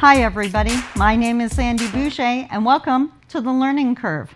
Hi everybody, my name is Sandy Boucher and welcome to the Learning Curve.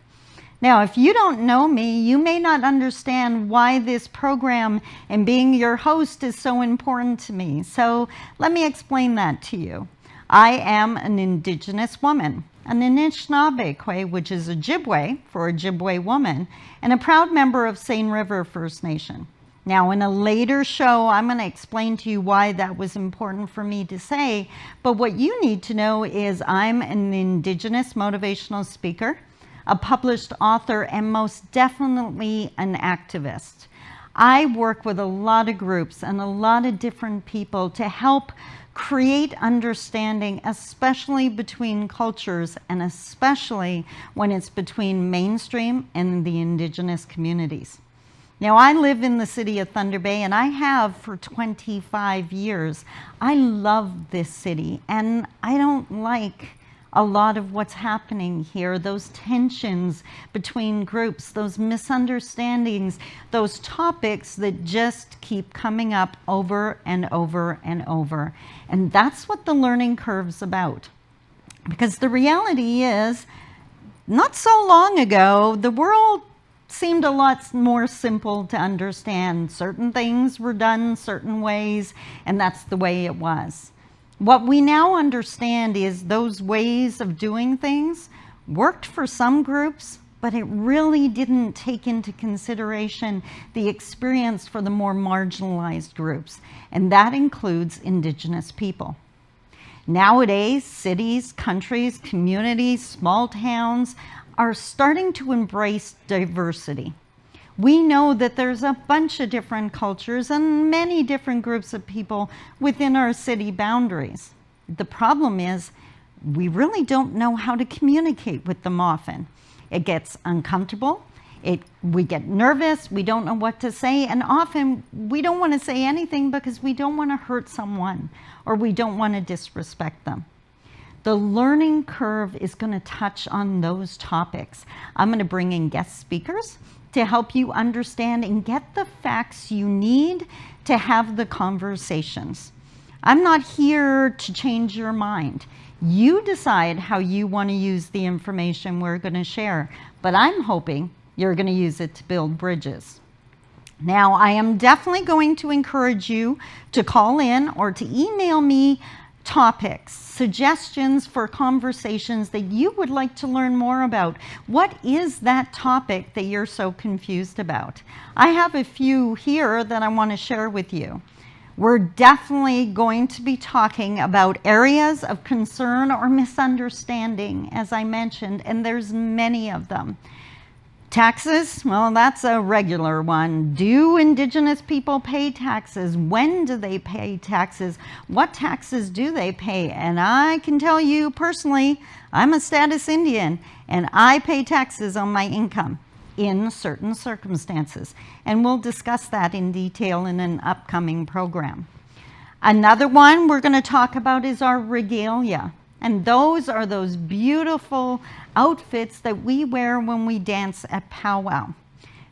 Now, if you don't know me, you may not understand why this program and being your host is so important to me. So let me explain that to you. I am an Indigenous woman, an Anishinaabe, which is Ojibwe for Ojibwe woman, and a proud member of Seine River First Nation. Now, in a later show, I'm going to explain to you why that was important for me to say, but what you need to know is I'm an Indigenous motivational speaker, a published author, and most definitely an activist. I work with a lot of groups and a lot of different people to help create understanding, especially between cultures and especially when it's between mainstream and the Indigenous communities. Now, I live in the city of Thunder Bay, and I have for 25 years. I love this city, and I don't like a lot of what's happening here, those tensions between groups, those misunderstandings, those topics that just keep coming up over and over and over. And that's what the learning curve's about. Because the reality is, not so long ago, the world seemed a lot more simple to understand. Certain things were done certain ways, and that's the way it was. What we now understand is those ways of doing things worked for some groups, but it really didn't take into consideration the experience for the more marginalized groups, and that includes Indigenous people. Nowadays, cities, countries, communities, small towns are starting to embrace diversity. We know that there's a bunch of different cultures and many different groups of people within our city boundaries. The problem is we really don't know how to communicate with them often. It gets uncomfortable, we get nervous, we don't know what to say, and often we don't want to say anything because we don't want to hurt someone or we don't want to disrespect them. The learning curve is going to touch on those topics. I'm going to bring in guest speakers to help you understand and get the facts you need to have the conversations. I'm not here to change your mind. You decide how you want to use the information we're going to share, but I'm hoping you're going to use it to build bridges. Now, I am definitely going to encourage you to call in or to email me topics, suggestions for conversations that you would like to learn more about. What is that topic that you're so confused about? I have a few here that I want to share with you. We're definitely going to be talking about areas of concern or misunderstanding, as I mentioned, and there's many of them. Taxes, well, that's a regular one. Do Indigenous people pay taxes? When do they pay taxes? What taxes do they pay? And I can tell you personally, I'm a status Indian, and I pay taxes on my income in certain circumstances. And we'll discuss that in detail in an upcoming program. Another one we're going to talk about is our regalia. And those are those beautiful outfits that we wear when we dance at powwow.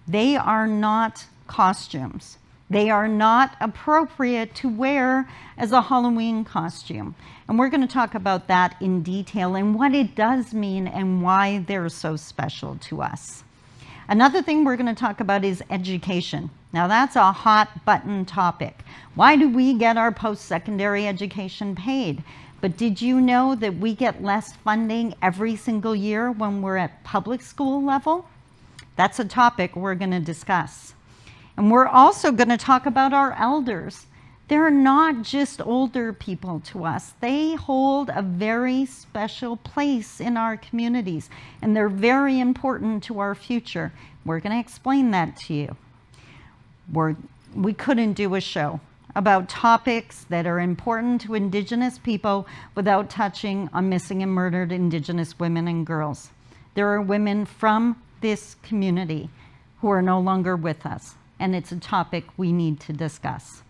They are not costumes. They are not appropriate to wear as a Halloween costume. And we're going to talk about that in detail and what it does mean and why they're so special to us. Another thing we're going to talk about is education. Now, that's a hot button topic. Why do we get our post-secondary education paid? But did you know that we get less funding every single year when we're at public school level? That's a topic we're going to discuss. And we're also going to talk about our elders. They're not just older people to us. They hold a very special place in our communities, and they're very important to our future. We're going to explain that to you. We couldn't do a show about topics that are important to Indigenous people without touching on missing and murdered Indigenous women and girls. There are women from this community who are no longer with us, and it's a topic we need to discuss.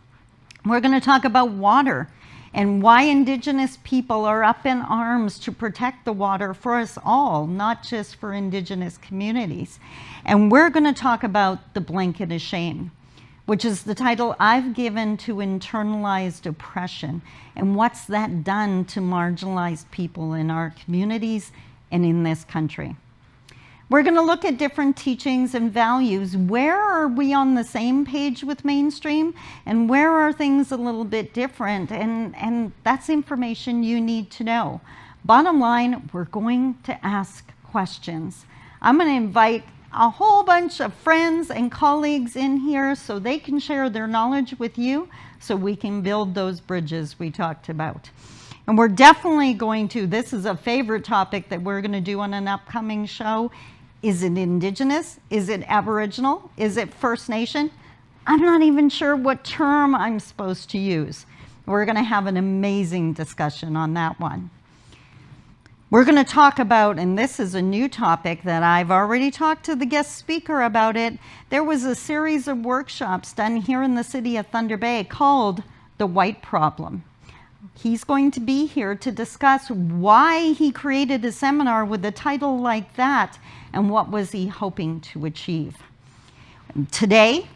We're going to talk about water and why Indigenous people are up in arms to protect the water for us all, not just for Indigenous communities. And we're going to talk about the blanket of shame. which is the title I've given to internalized oppression and what's that done to marginalized people in our communities and in this country. We're going to look at different teachings and values. Where are we on the same page with mainstream, and where are things a little bit different? And that's information you need to know. Bottom line, we're going to ask questions. I'm going to invite a whole bunch of friends and colleagues in here so they can share their knowledge with you so we can build those bridges we talked about. And we're definitely going to, this is a favorite topic that we're going to do on an upcoming show. Is it Indigenous? Is it Aboriginal? Is it First Nation? I'm not even sure what term I'm supposed to use. We're going to have an amazing discussion on that one. We're going to talk about, and this is a new topic that I've already talked to the guest speaker about it. There was a series of workshops done here in the city of Thunder Bay called The White Problem. He's going to be here to discuss why he created a seminar with a title like that and what was he hoping to achieve. Today,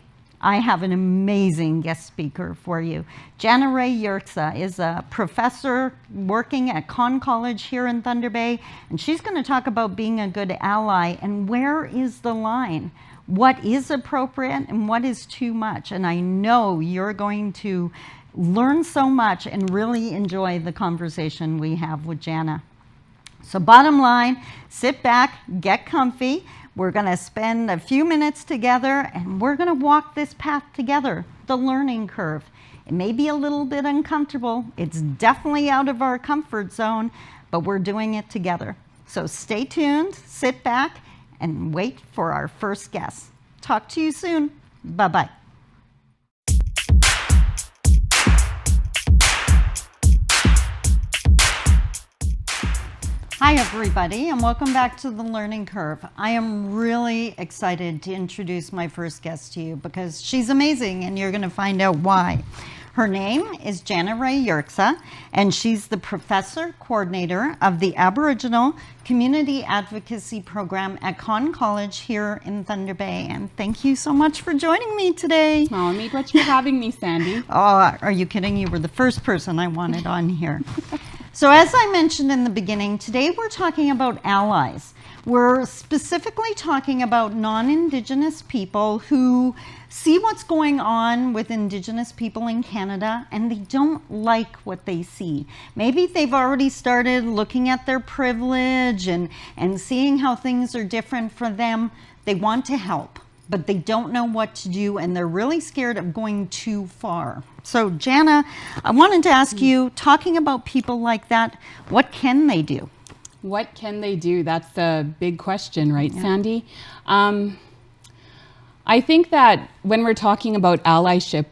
I have an amazing guest speaker for you. Jana Rae Yerxa is a professor working at Conn College here in Thunder Bay, and she's going to talk about being a good ally and where is the line, what is appropriate and what is too much. And I know you're going to learn so much and really enjoy the conversation we have with Jana. So bottom line, sit back, get comfy. We're going to spend a few minutes together and we're going to walk this path together, the learning curve. It may be a little bit uncomfortable. It's definitely out of our comfort zone, but we're doing it together. So stay tuned, sit back, and wait for our first guest. Talk to you soon. Bye-bye. Hi everybody, and welcome back to the Learning Curve. I am really excited to introduce my first guest to you because she's amazing and you're going to find out why. Her name is Jana Rae Yerxa, and she's the professor coordinator of the Aboriginal Community Advocacy Program at Conn College here in Thunder Bay. And thank you so much for joining me today. Oh, me much for having me, Sandy. Oh, are you kidding? You were the first person I wanted on here. So as I mentioned in the beginning, today we're talking about allies. We're specifically talking about non-Indigenous people who see what's going on with Indigenous people in Canada and they don't like what they see. Maybe they've already started looking at their privilege and seeing how things are different for them. They want to help, but they don't know what to do and they're really scared of going too far. So Jana, I wanted to ask you, talking about people like that, what can they do? What can they do? That's a big question, right, yeah. Sandy? I think that when we're talking about allyship,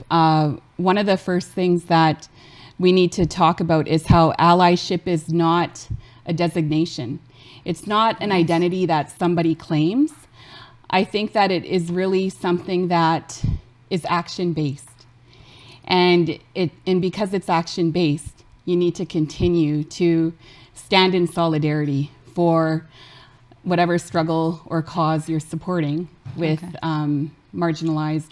one of the first things that we need to talk about is how allyship is not a designation. It's not an identity that somebody claims. I think that it is really something that is action-based. And because it's action-based, you need to continue to stand in solidarity for whatever struggle or cause you're supporting with marginalized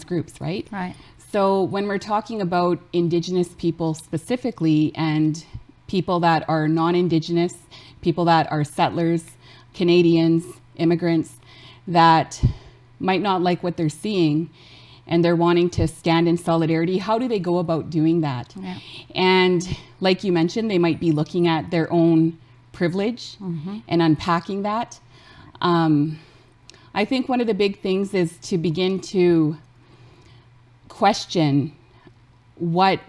groups, right? Right. So when we're talking about Indigenous people specifically and people that are non-Indigenous, people that are settlers, Canadians, immigrants that might not like what they're seeing and they're wanting to stand in solidarity, how do they go about doing that? Yeah. And like you mentioned, they might be looking at their own privilege and unpacking that. I think one of the big things is to begin to question what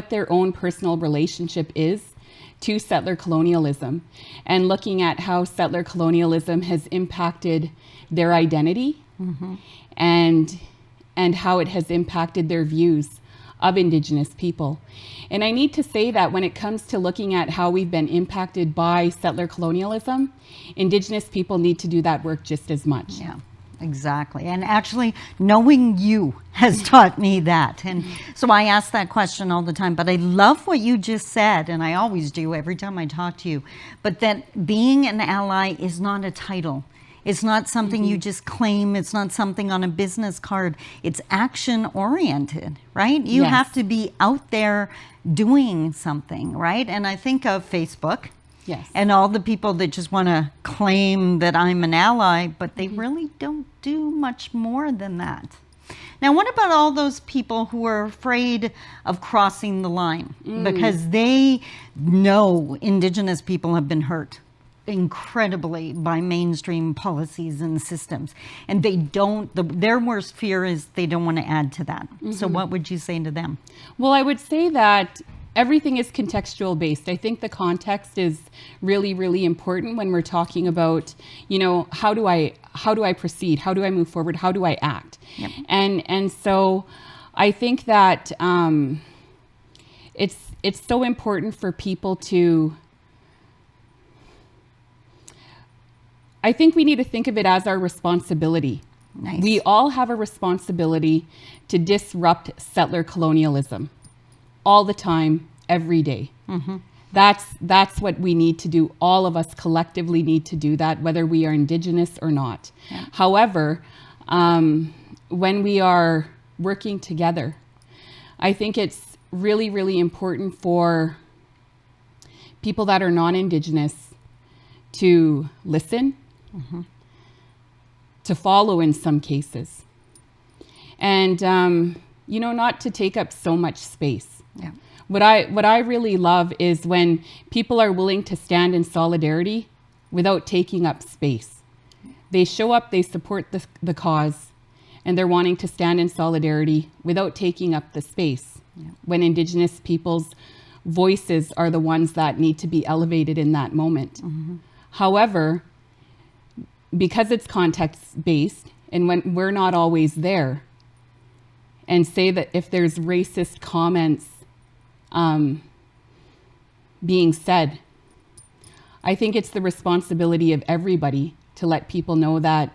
their own personal relationship is to settler colonialism and looking at how settler colonialism has impacted their identity and how it has impacted their views of Indigenous people. And I need to say that when it comes to looking at how we've been impacted by settler colonialism, Indigenous people need to do that work just as much. Yeah, exactly. And actually, knowing you has taught me that. And so I ask that question all the time, but I love what you just said, and I always do every time I talk to you, but that being an ally is not a title. It's not something you just claim. It's not something on a business card. It's action oriented, right? You Yes. have to be out there doing something, right? And I think of Facebook. Yes. And all the people that just want to claim that I'm an ally, but they really don't do much more than that. Now, what about all those people who are afraid of crossing the line because they know Indigenous people have been hurt incredibly by mainstream policies and systems, and they don't, their worst fear is they don't want to add to that. So what would you say to them? Well, I would say that everything is contextual based. I think the context is really, really important when we're talking about, you know, how do I proceed? How do I move forward? How do I act? Yep. And so I think that it's so important for people to, I think we need to think of it as our responsibility. Nice. We all have a responsibility to disrupt settler colonialism all the time, every day. That's what we need to do. All of us collectively need to do that, whether we are Indigenous or not. Yeah. However, when we are working together, I think it's really, really important for people that are non-Indigenous to listen, to follow in some cases, and you know, not to take up so much space. Yeah. What I really love is when people are willing to stand in solidarity without taking up space. They show up, they support the cause, and they're wanting to stand in solidarity without taking up the space. Yeah. When When Indigenous people's voices are the ones that need to be elevated in that moment. However, because it's context-based, and when we're not always there, and say that if there's racist comments being said, I think it's the responsibility of everybody to let people know that,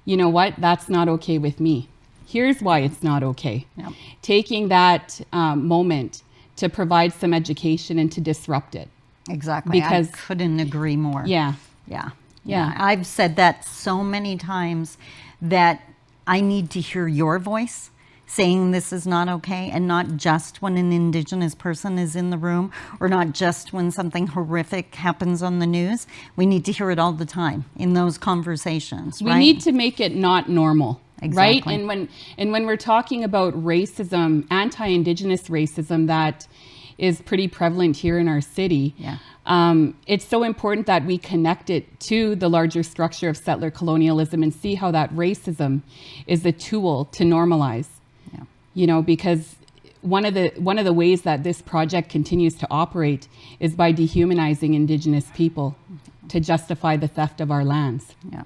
you know what, that's not okay with me. Here's why it's not okay. Yep. Taking that moment to provide some education and to disrupt it. Exactly. Because- I couldn't agree more. Yeah. Yeah. Yeah. I've said that so many times that I need to hear your voice saying this is not okay, and not just when an Indigenous person is in the room, or not just when something horrific happens on the news. We need to hear it all the time in those conversations, We right? need to make it not normal. Exactly. Right? And when we're talking about racism, anti-Indigenous racism that is pretty prevalent here in our city, Yeah. it's so important that we connect it to the larger structure of settler colonialism and see how that racism is a tool to normalize. Yeah. You know, because one of the ways that this project continues to operate is by dehumanizing Indigenous people to justify the theft of our lands. Yeah.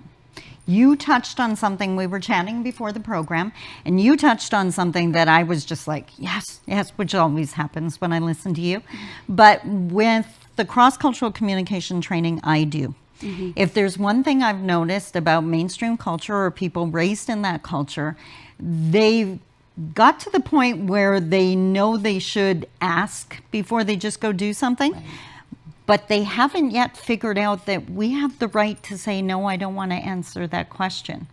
You touched on something, we were chatting before the program, and you touched on something that I was just like, yes, which always happens when I listen to you. But with the cross-cultural communication training I do, if there's one thing I've noticed about mainstream culture or people raised in that culture, they've got to the point where they know they should ask before they just go do something. Right. But they haven't yet figured out that we have the right to say, no, I don't want to answer that question,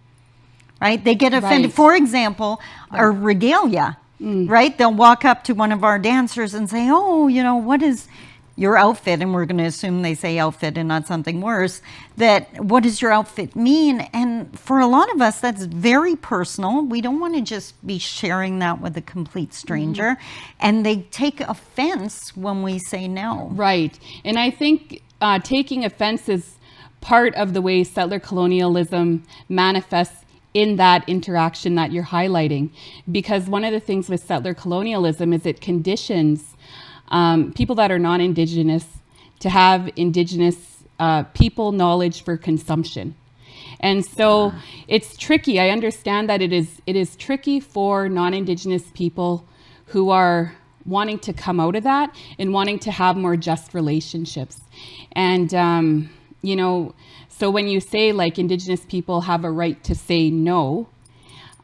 right? They get offended. Right. For example, our regalia, right? They'll walk up to one of our dancers and say, oh, you know, what is your outfit? And we're going to assume they say outfit and not something worse. That what does your outfit mean? And for a lot of us, that's very personal. We don't want to just be sharing that with a complete stranger. And they take offense when we say no. Right. And I think taking offense is part of the way settler colonialism manifests in that interaction that you're highlighting. Because one of the things with settler colonialism is it conditions people that are non-Indigenous to have Indigenous people knowledge for consumption. And so it's tricky. I understand that it is tricky for non-Indigenous people who are wanting to come out of that and wanting to have more just relationships. And, you know, so when you say like Indigenous people have a right to say no,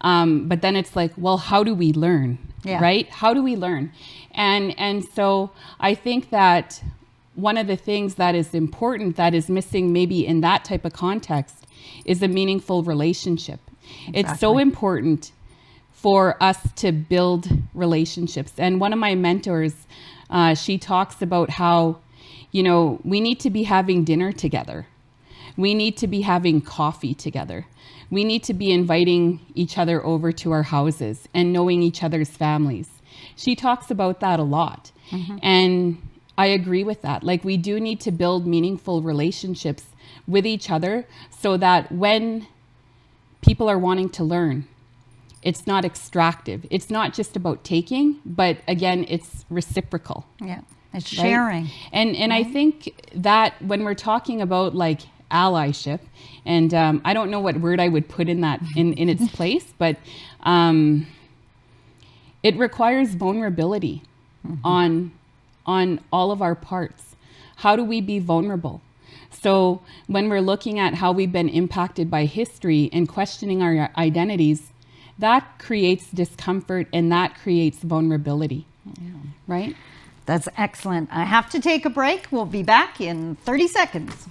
but then it's like, well, how do we learn? Yeah. Right? How do we learn? And so I think that one of the things that is important that is missing maybe in that type of context is a meaningful relationship. Exactly. It's so important for us to build relationships. And one of my mentors, she talks about how, we need to be having dinner together. We need to be having coffee together. We need to be inviting each other over to our houses and knowing each other's families. She talks about that a lot. And I agree with that. Like, we do need to build meaningful relationships with each other so that when people are wanting to learn, it's not extractive. It's not just about taking, but again, it's reciprocal. Yeah, it's sharing. Right? And I think that when we're talking about like allyship, and I don't know what word I would put in that in its place, but it requires vulnerability on all of our parts. How do we be vulnerable? So when we're looking at how we've been impacted by history and questioning our identities, that creates discomfort and that creates vulnerability, right? That's excellent. I have to take a break. We'll be back in 30 seconds.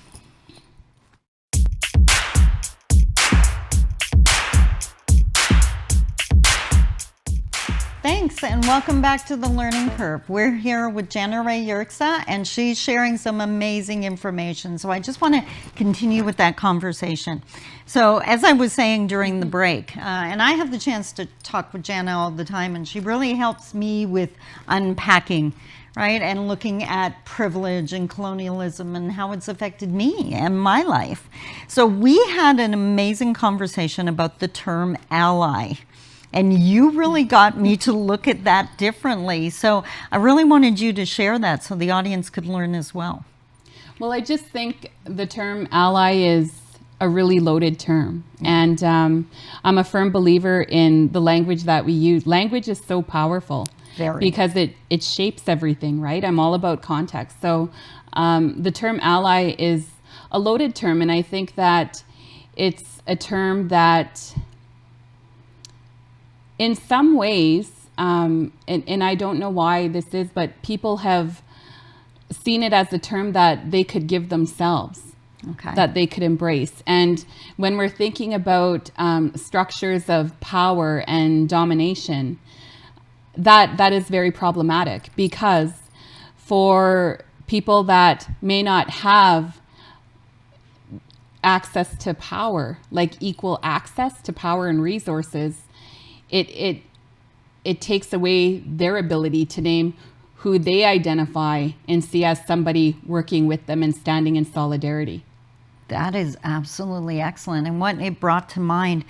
Thanks, and welcome back to the Learning Curve. We're here with Jana Rae Yerxa, and she's sharing some amazing information. So I just want to continue with that conversation. So as I was saying during the break, and I have the chance to talk with Jana all the time, and she really helps me with unpacking, right, and looking at privilege and colonialism and how it's affected me and my life. So we had an amazing conversation about the term ally. And you really got me to look at that differently. So I really wanted you to share that so the audience could learn as well. Well, I just think the term ally is a really loaded term. And I'm a firm believer in the language that we use. Language is so powerful. Very. Because it shapes everything, right? I'm all about context. So the term ally is a loaded term. And I think that it's a term that in some ways, and I don't know why this is, but people have seen it as a term that they could give themselves, that they could embrace. And when we're thinking about structures of power and domination, that is very problematic, because for people that may not have access to power, like equal access to power and resources, it takes away their ability to name who they identify and see as somebody working with them and standing in solidarity. That is absolutely excellent. And what it brought to mind,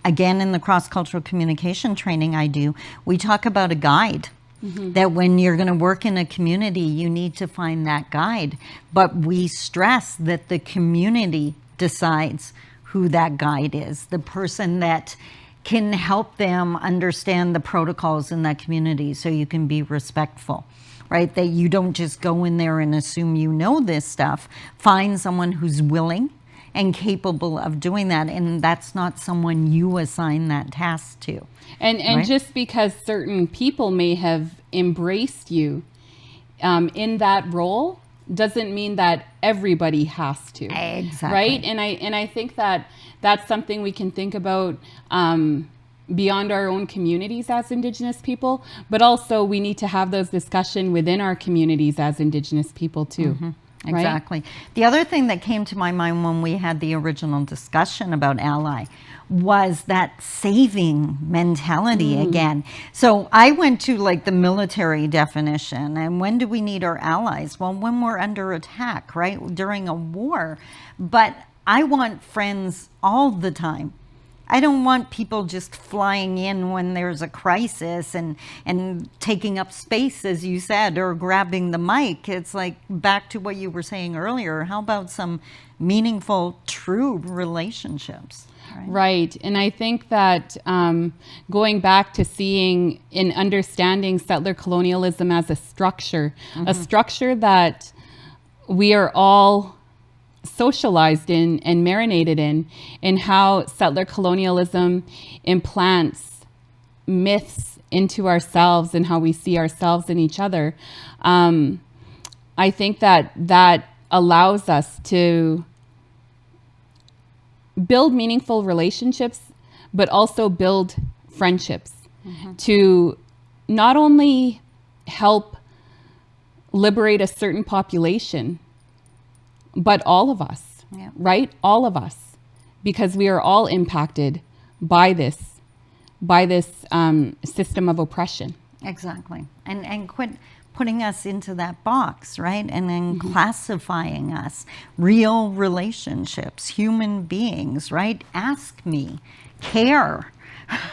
again, in the cross-cultural communication training I do, we talk about a guide. That when you're going to work in a community, you need to find that guide. But we stress that the community decides who that guide is, the person that can help them understand the protocols in that community so you can be respectful, right? That you don't just go in there and assume you know this stuff. Find someone who's willing and capable of doing that, and that's not someone you assign that task to. And right? Just because certain people may have embraced you in that role doesn't mean that everybody has to. Exactly. Right? And I think that that's something we can think about beyond our own communities as Indigenous people, but also we need to have those discussions within our communities as Indigenous people too. Right? Exactly. The other thing that came to my mind when we had the original discussion about ally was that saving mentality again. So I went to like the military definition, and when do we need our allies? Well, when we're under attack, right? During a war. But I want friends all the time. I don't want people just flying in when there's a crisis and taking up space, as you said, or grabbing the mic. It's like back to what you were saying earlier. How about some meaningful, true relationships? Right. And I think that going back to seeing and understanding settler colonialism as a structure that we are all socialized in and marinated in how settler colonialism implants myths into ourselves and how we see ourselves and each other. I think that allows us to build meaningful relationships, but also build friendships to not only help liberate a certain population, but all of us, right? All of us, because we are all impacted by this system of oppression. Exactly. And quit putting us into that box, right? And then classifying us. Real relationships, human beings, right? Ask me, care,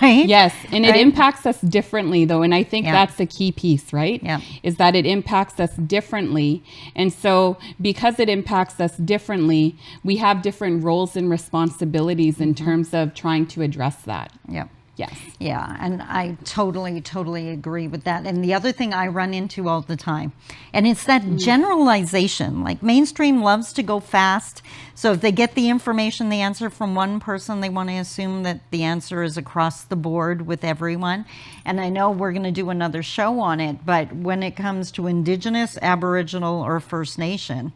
right? Yes, and it Right? impacts us differently, though, and I think that's the key piece, right? Yeah. Is that it impacts us differently, and so because it impacts us differently, we have different roles and responsibilities in terms of trying to address that. Yep. Yes. Yeah, and I totally agree with that. And the other thing I run into all the time, and it's that generalization. Like mainstream loves to go fast. So if they get the information, the answer from one person, they want to assume that the answer is across the board with everyone. And I know we're going to do another show on it, but when it comes to Indigenous, Aboriginal, or First Nation,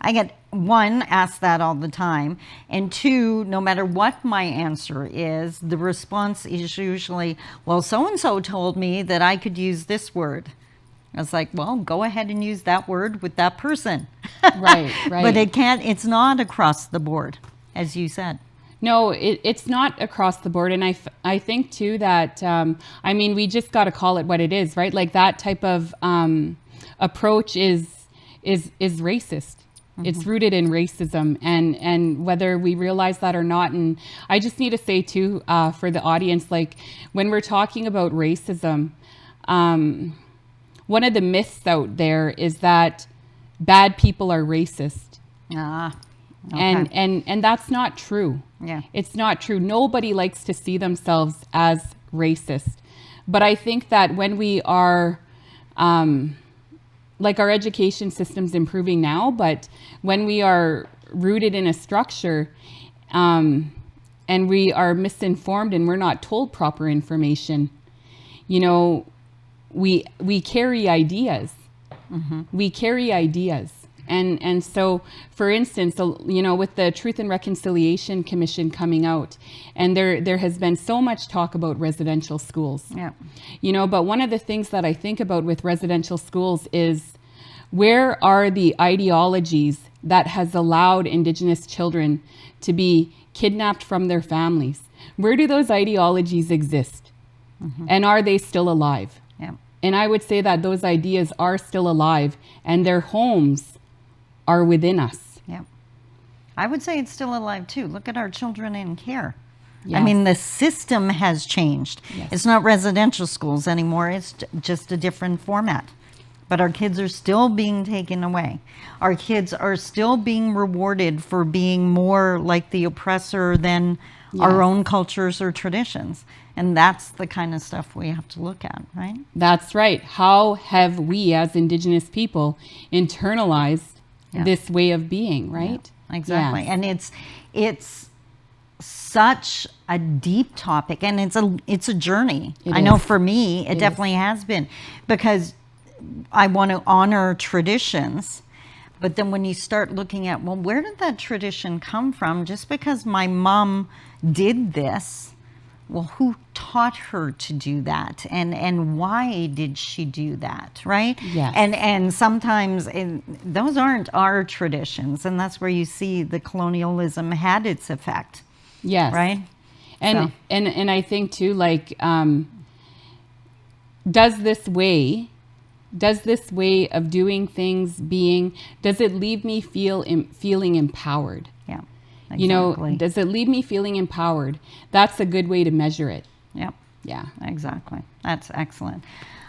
I get one, asked that all the time, and two, no matter what my answer is, the response is usually, well, so-and-so told me that I could use this word. I was like, well, go ahead and use that word with that person. Right. But it's not across the board, as you said. No, it's not across the board. And I think too that, I mean, we just got to call it what it is, right? Like that type of approach is racist. It's rooted in racism, and whether we realize that or not. And I just need to say too, for the audience, like when we're talking about racism, one of the myths out there is that bad people are racist. Okay. And that's not true. Yeah. It's not true. Nobody likes to see themselves as racist. But I think that when we are, like our education system's improving now, but when we are rooted in a structure and we are misinformed and we're not told proper information, you know, we carry ideas. We carry ideas. And so, for instance, you know, with the Truth and Reconciliation Commission coming out, and there has been so much talk about residential schools. Yeah. You know, but one of the things that I think about with residential schools is where are the ideologies that has allowed Indigenous children to be kidnapped from their families? Where do those ideologies exist? And are they still alive? Yeah. And I would say that those ideas are still alive and their homes are within us. Yeah. I would say it's still alive too. Look at our children in care. I Yes. mean, the system has changed. Yes. It's not residential schools anymore. It's just a different format. But our kids are still being taken away. Our kids are still being rewarded for being more like the oppressor than our Yes. own cultures or traditions. And that's the kind of stuff we have to look at, right? That's right. How have we as Indigenous people internalized Yeah. this way of being, right? Exactly. Yes. And it's such a deep topic, and it's a journey. It I know is. for me, it definitely has been, because I want to honor traditions. But then when you start looking at, well, where did that tradition come from? Just because my mom did this, well, who taught her to do that? And why did she do that, right? Yes. And sometimes those aren't our traditions. And that's where you see the colonialism had its effect, Yes. right? And So- and I think too, like, does this way of doing things does it leave me feeling empowered? Yeah, exactly. You know, does it leave me feeling empowered? That's a good way to measure it. Yep. Yeah. Exactly. That's excellent.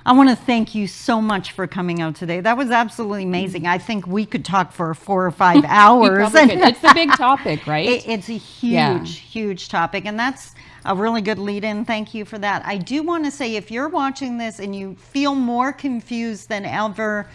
I want to thank you so much for coming out today. That was absolutely amazing. I think we could talk for 4 or 5 hours. Probably could. It's a big topic, right? It's a huge, Yeah. huge topic. And that's a really good lead in. Thank you for that. I do want to say, if you're watching this and you feel more confused than ever,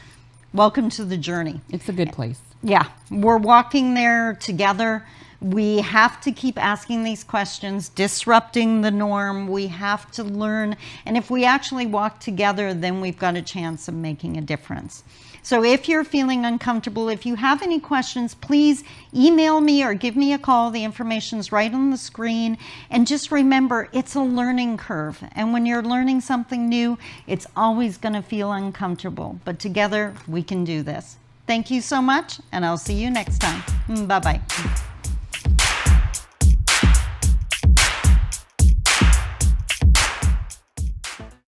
welcome to the journey. It's a good place. Yeah, we're walking there together. We have to keep asking these questions, disrupting the norm. We have to learn. And if we actually walk together, then we've got a chance of making a difference. So if you're feeling uncomfortable, if you have any questions, please email me or give me a call. The information's right on the screen. And just remember, it's a learning curve. And when you're learning something new, it's always going to feel uncomfortable. But together, we can do this. Thank you so much, and I'll see you next time. Bye-bye.